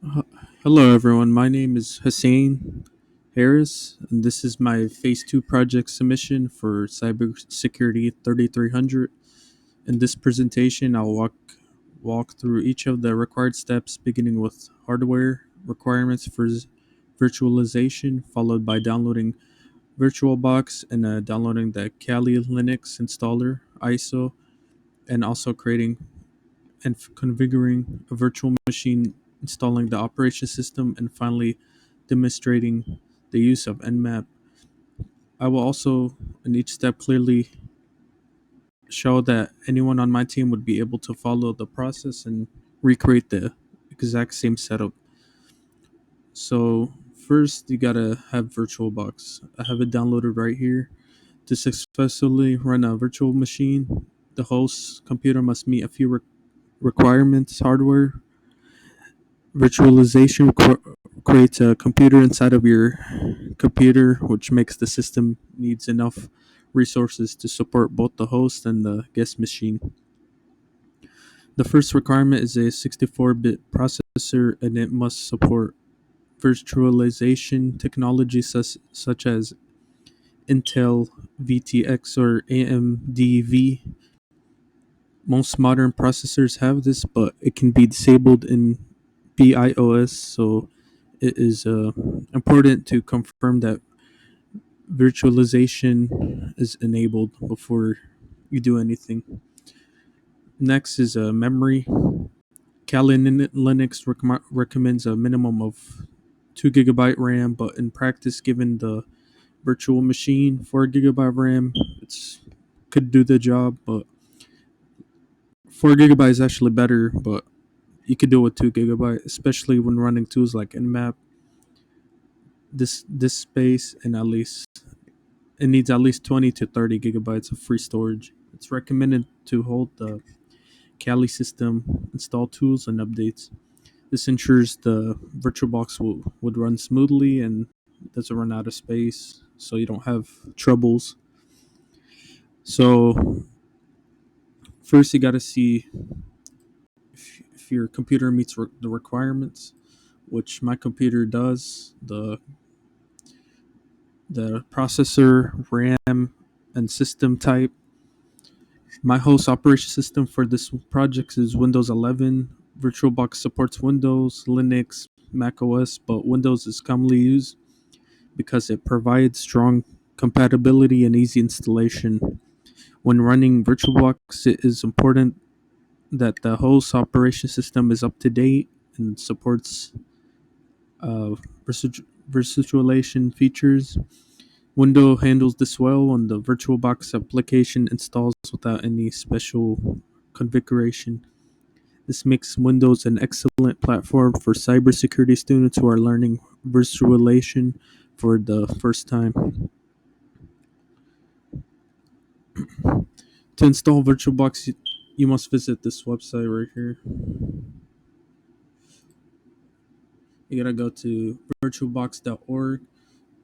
Uh, Hello, everyone. My name is Hussein Harris, and this is my Phase 2 project submission for Cybersecurity 3300. In this presentation, I'll walk through each of the required steps, beginning with hardware requirements for virtualization, followed by downloading VirtualBox and downloading the Kali Linux installer ISO, and also creating and configuring a virtual machine, installing the operation system, and finally demonstrating the use of Nmap. I will also, in each step, clearly show that anyone on my team would be able to follow the process and recreate the exact same setup. So, first, you gotta have VirtualBox. I have it downloaded right here. To successfully run a virtual machine, the host computer must meet a few requirements: hardware, virtualization creates a computer inside of your computer, which makes the system needs enough resources to support both the host and the guest machine. The first requirement is a 64-bit processor, and it must support virtualization technologies such as Intel VTX or AMD. Most modern processors have this, but it can be disabled in BIOS, so it is important to confirm that virtualization is enabled before you do anything. Next is memory. Kali Linux recommends a minimum of 2 GB RAM, but in practice, given the virtual machine, 4 GB RAM, it's could do the job, but 4 GB is actually better, but you could do it with 2 GB, especially when running tools like Nmap. This space and at least it needs at least 20 to 30 gigabytes of free storage. It's recommended to hold the Kali system, install tools, and updates. This ensures the VirtualBox would run smoothly and doesn't run out of space, so you don't have troubles. So, first, you got to see if your computer meets the requirements, which my computer does. The processor, RAM, and system type. My host operation system for this project is Windows 11. VirtualBox supports Windows, Linux, Mac OS, but Windows is commonly used because it provides strong compatibility and easy installation. When running VirtualBox, it is important that the host operation system is up to date and supports uh, virtualization features. Windows handles this well when the VirtualBox application installs without any special configuration. This makes Windows an excellent platform for cybersecurity students who are learning virtualization for the first time. To install VirtualBox, you must visit this website right here. You gotta go to virtualbox.org,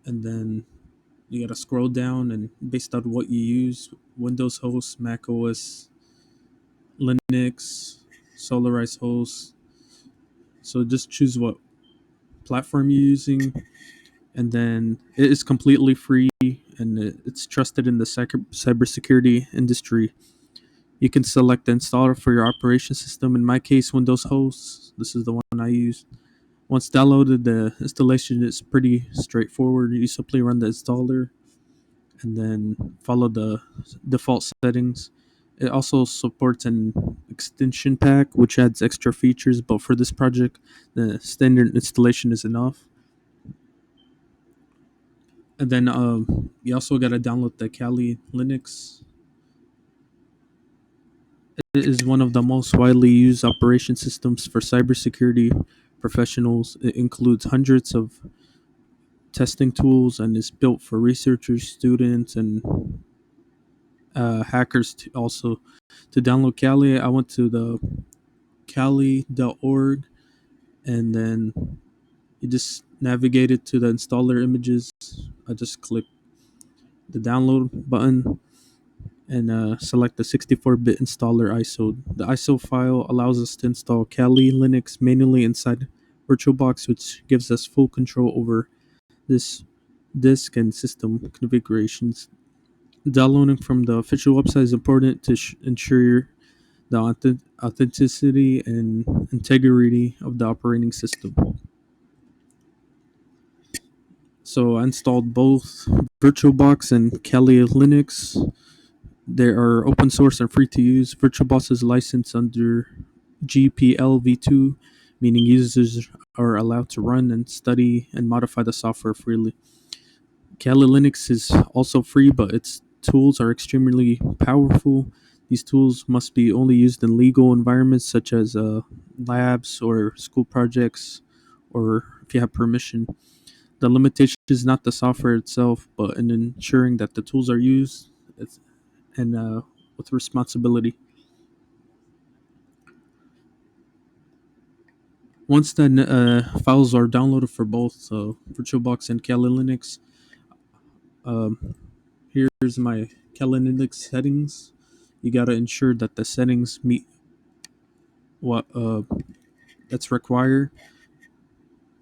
and then you gotta scroll down, and based on what you use, Windows host, Mac OS, Linux, Solaris host. So just choose what platform you're using, and then it is completely free and it's trusted in the cybersecurity industry. You can select the installer for your operation system. In my case, Windows Host. This is the one I use. Once downloaded, the installation is pretty straightforward. You simply run the installer and then follow the default settings. It also supports an extension pack, which adds extra features, but for this project, the standard installation is enough. And then you also got to download the Kali Linux. It is one of the most widely used operation systems for cybersecurity professionals. It includes hundreds of testing tools and is built for researchers, students, and hackers also. To download Kali, I went to the Kali.org, and then you just navigate it to the installer images. I just click the download button and select the 64-bit installer ISO. The ISO file allows us to install Kali Linux manually inside VirtualBox, which gives us full control over this disk and system configurations. Downloading from the official website is important to ensure the authenticity and integrity of the operating system. So I installed both VirtualBox and Kali Linux. They are open source and free to use. VirtualBox is licensed under GPL v2, meaning users are allowed to run and study and modify the software freely. Kali Linux is also free, but its tools are extremely powerful. These tools must be only used in legal environments such as labs or school projects, or if you have permission. The limitation is not the software itself, but in ensuring that the tools are used and with responsibility. Once the files are downloaded for both VirtualBox and Kali Linux, um, here's my Kali Linux settings. You gotta ensure that the settings meet what that's required.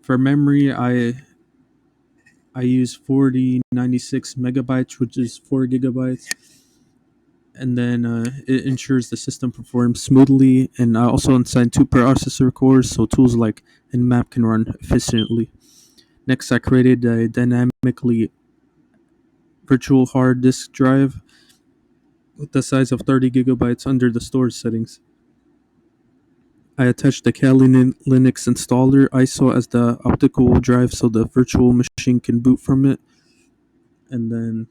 For memory, I use 4096 megabytes, which is 4 gigabytes, and then it ensures the system performs smoothly. And I also assign two processor cores, so tools like Nmap can run efficiently. Next, I created a dynamically virtual hard disk drive with the size of 30 gigabytes under the storage settings. I attached the Kali Linux installer ISO as the optical drive so the virtual machine can boot from it. And then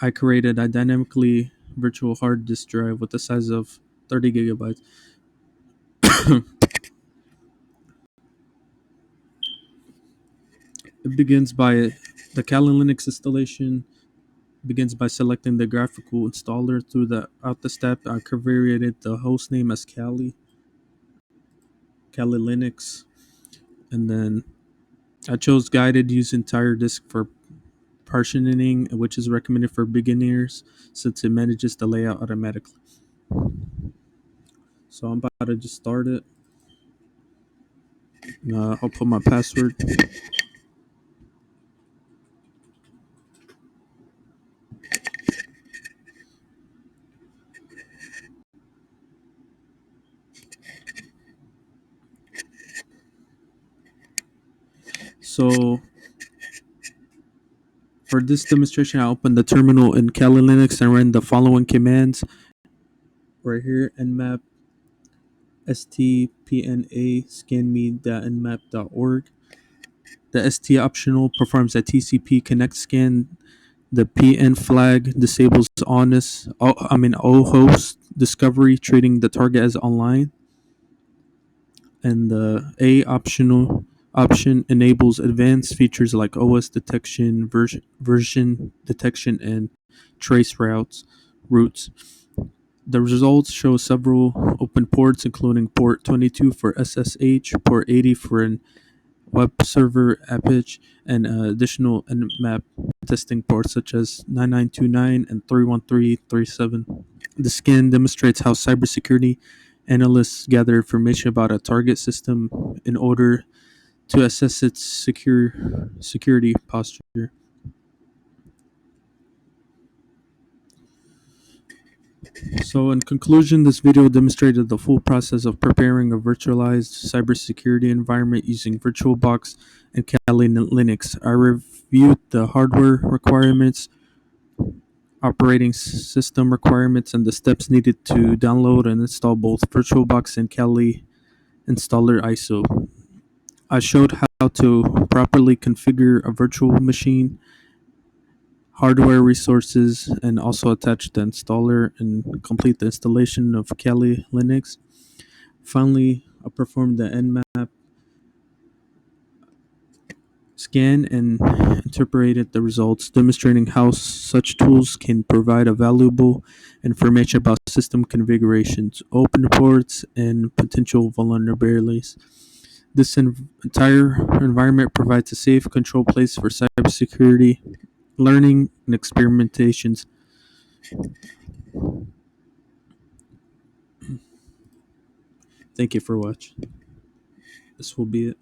I created a dynamically virtual hard disk drive with the size of 30 gigabytes. It begins by the Kali Linux installation begins by selecting the graphical installer through the out the step. I created the host name as Kali Linux, and then I chose guided use entire disk for partitioning, which is recommended for beginners since it manages the layout automatically. So I'm about to just start it. I'll put my password. So for this demonstration, I opened the terminal in Kali Linux and ran the following commands right here: nmap stpna scanme.nmap.org. The ST optional performs a TCP connect scan. The PN flag disables host discovery, treating the target as online. And the A optional option enables advanced features like OS detection, version detection, and trace routes. The results show several open ports, including port 22 for SSH, port 80 for an web server Apache, and additional Nmap testing ports such as 9929 and 31337. The scan demonstrates how cybersecurity analysts gather information about a target system in order to assess its security posture. So, in conclusion, this video demonstrated the full process of preparing a virtualized cybersecurity environment using VirtualBox and Kali Linux. I reviewed the hardware requirements, operating system requirements, and the steps needed to download and install both VirtualBox and Kali installer ISO. I showed how to properly configure a virtual machine, hardware resources, and also attach the installer and complete the installation of Kali Linux. Finally, I performed the Nmap scan and interpreted the results, demonstrating how such tools can provide a valuable information about system configurations, open ports, and potential vulnerabilities. This entire environment provides a safe, controlled place for cybersecurity, learning, and experimentations. Thank you for watching. This will be it.